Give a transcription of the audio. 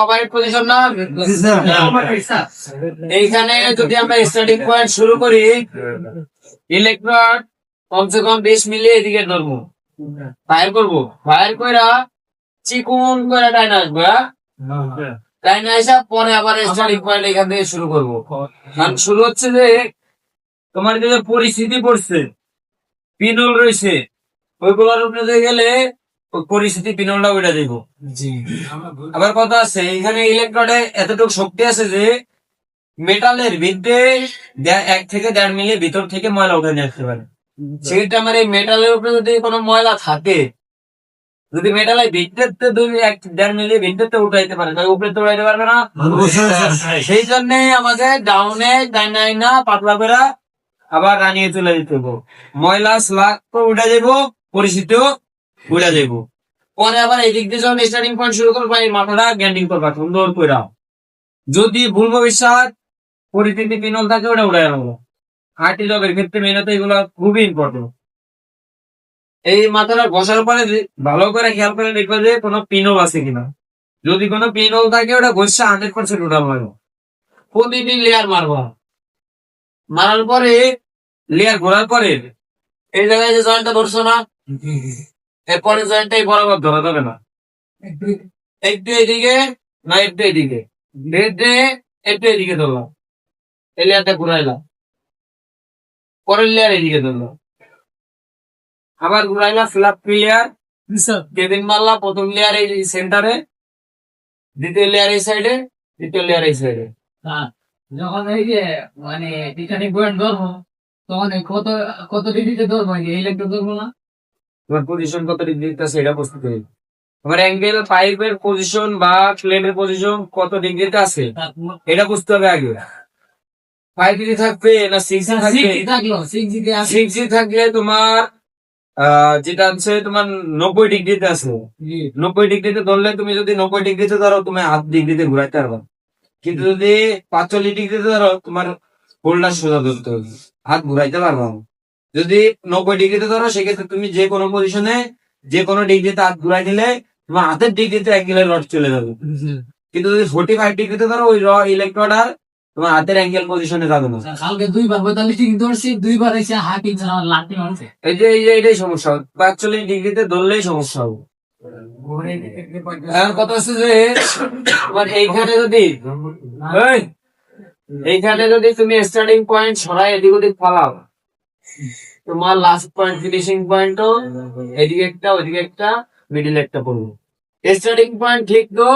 operate position না এইখানে যদি আমরা স্টার্টিং পয়েন্ট শুরু করি ইলেকট্রড কমসে কম 20 মিলি এদিকে ধরবো ফায়ার করবো ফায়ার কইরা চিকুন করে টাইনা আসবো টাইনা আসা পরে আবার স্টার্টিং পয়েন্ট এখান থেকে শুরু করবো কারণ শুরু হচ্ছে যে তোমার যে পরিস্থিতি পড়ছে পিনল রয়েছে ওইগুলোর উপরে গেলে পরিস্থিতি পিনলটা উঠে দিব আবার কথা আছে এখানে ইলেকট্রডে এতটুকু শক্তি আছে যে মেটালের ভিতরে 1 থেকে 1.5 মিলি ভিতর থেকে ময়লা উঠে নিয়ে আসতে পারে সেটা আমার এই মেটালের উপরে যদি কোনো ময়লা থাকে যদি মেটালের ভিতরে 1.5 মিলি ভিতরে উঠাইতে পারে তাহলে উপরে তো উঠাইতে পারবে না সেই জন্য আমাকে ডাউনে ডাইনাইনা পাতলা করে আবার রানিয়ে চলে যেতে হবে ময়লা স্লাগ তো উঠে যাবো পরিস্থিতিও উঠে যাবো পরে আবার এই দিক দিয়ে যখন স্টার্টিং পয়েন্ট শুরু করবো এই মাথাটা গ্যান্ডিং করবা সুন্দর করে যদি ভুল ভবিষ্যৎ পরিস্থিতি পিনল থাকে ওটা উড়াই আনবো হার্টি জবের ক্ষেত্রে মেহনত এগুলো খুবই ইম্পর্টেন্ট এই মাথাটা বসার পরে ভালো করে খেয়াল করে দেখবে যে কোনো পিনল আছে কিনা যদি কোনো পিনল থাকে ওটা ঘষা 100% উঠানো হবে প্রতিদিন লেয়ার মারবা মারার পরে লেয়ার ঘোরার পরে এই জায়গায় যে জয়েন্টটা ধরছো না এরপরে জয়েন্টটাই বরাবর ধরা যাবে না একটু এদিকে না একটু এদিকে একটু এদিকে ধরলাম এই লেয়ারটা ঘুরাইলাম পরের লেয়ার এদিকে ধরলাম আবার ঘুরাইলাম ফ্ল্যাপ লেয়ার কেবিন মারলা প্রথম লেয়ার এই সেন্টারে দ্বিতীয় লেয়ার এই সাইডে তৃতীয় লেয়ার এই সাইডে যখন এই যে মানে টিটানিক পয়েন্ট ধরবো তখন কত কত ডিগ্রিতে ধরবো ইলেকট্রিক ধরবো না তোমার পজিশন কত ডিগ্রিতে আছে এটা বুঝতে হবে তোমার অ্যাঙ্গেল পাইপের পজিশন বা প্লেটের পজিশন কত ডিগ্রিতে আছে এটা বুঝতে হবে আগে 5 ডিগ্রি থাকবে না 6 থাকবে 6 থাকলে তোমার যেটা আছে তোমার 90 ডিগ্রিতে আছে 90 ডিগ্রিতে ধরলে তুমি যদি 90 ডিগ্রিতে ধরো তুমি 8 ডিগ্রিতে ঘুরাইতে পারবা কিন্তু যদি 45 ডিগ্রিতে ধরো তোমার হোল্ডার সোজা ধরতে হবে হাত ঘুরাইতে পারবা যদি 90 ডিগ্রিতে ধরো সেক্ষেত্রে তুমি যে কোনো পজিশনে যে কোনো ডিগ্রিতে হাত ঘুরাই দিলে তোমার হাতের ডিগ্রিতে অ্যাঙ্গেলের রড চলে যাবে কিন্তু যদি 45 ডিগ্রিতে ধরো ওই ইলেকট্রড আর তোমার হাতের অ্যাঙ্গেল পজিশনে যাবে না কালকে 2 বার 45 ডিগ্রি ধরছি 2 বার এসে হাত লাঠি মারছে এই যে এটাই সমস্যা 45 ডিগ্রিতে ধরলেই সমস্যা হবে কথা হচ্ছে যে তোমার এইখানে যদি তুমি স্টার্টিং পয়েন্ট সরাই এদিক ওদিক ফালাও তোমার লাস্ট পয়েন্ট ফিনিশিং পয়েন্টও এদিকে একটা ওইদিকে একটা মিডিল একটা পড়বো স্টার্টিং পয়েন্ট ঠিক তো